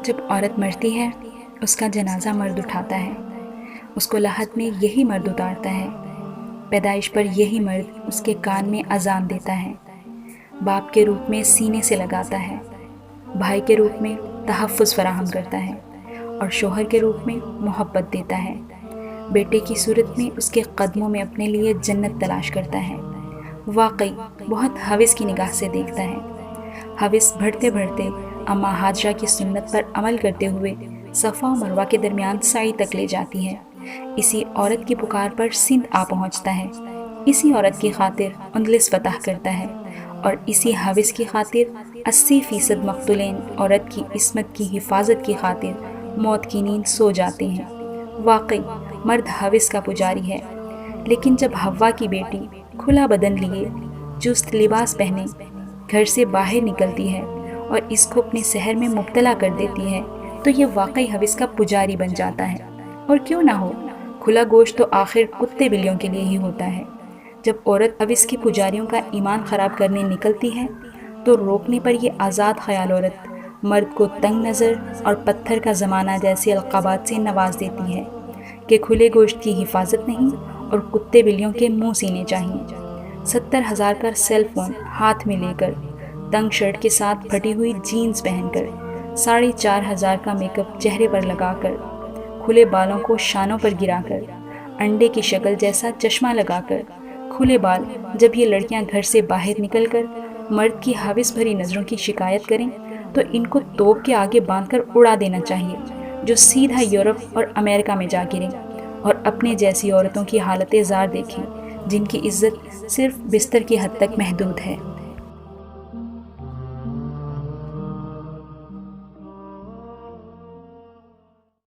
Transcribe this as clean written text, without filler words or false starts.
جب عورت مرتی ہے اس کا جنازہ مرد اٹھاتا ہے، اس کو لحد میں یہی مرد اتارتا ہے، پیدائش پر یہی مرد اس کے کان میں اذان دیتا ہے، باپ کے روپ میں سینے سے لگاتا ہے، بھائی کے روپ میں تحفظ فراہم کرتا ہے اور شوہر کے روپ میں محبت دیتا ہے، بیٹے کی صورت میں اس کے قدموں میں اپنے لیے جنت تلاش کرتا ہے۔ واقعی بہت حوث کی نگاہ سے دیکھتا ہے۔ حوث بڑھتے بڑھتے اماں حاجرہ کی سنت پر عمل کرتے ہوئے صفا و مروہ کے درمیان سعی تک لے جاتی ہے۔ اسی عورت کی پکار پر سندھ آ پہنچتا ہے، اسی عورت کی خاطر اندلس فتح کرتا ہے اور اسی حوث کی خاطر 80% مقتولین عورت کی عصمت کی حفاظت کی خاطر موت کی نیند سو جاتے ہیں۔ واقعی مرد حوث کا پجاری ہے، لیکن جب حوا کی بیٹی کھلا بدن لیے چست لباس پہنے گھر سے باہر نکلتی ہے اور اس کو اپنے سحر میں مبتلا کر دیتی ہے تو یہ واقعی حوث کا پجاری بن جاتا ہے۔ اور کیوں نہ ہو، کھلا گوشت تو آخر کتے بلیوں کے لیے ہی ہوتا ہے۔ جب عورت حوث کی پجاریوں کا ایمان خراب کرنے نکلتی ہے تو روکنے پر یہ آزاد خیال عورت مرد کو تنگ نظر اور پتھر کا زمانہ جیسے القابات سے نواز دیتی ہے کہ کھلے گوشت کی حفاظت نہیں اور کتے بلیوں کے منہ سینے چاہیے۔ 70,000 کا سیل فون ہاتھ میں لے کر، تنگ شرٹ کے ساتھ پھٹی ہوئی جینز پہن کر، 4,500 کا میک اپ چہرے پر لگا کر، کھلے بالوں کو شانوں پر گرا کر، انڈے کی شکل جیسا چشمہ لگا کر، کھلے بال جب یہ لڑکیاں گھر سے باہر نکل کر مرد کی حوث بھری نظروں کی شکایت کریں تو ان کو توپ کے آگے باندھ کر اڑا دینا چاہیے، جو سیدھا یورپ اور امریکہ میں جا گریں اور اپنے جیسی عورتوں کی حالت زار دیکھیں جن کی عزت صرف بستر کی حد تک محدود ہے۔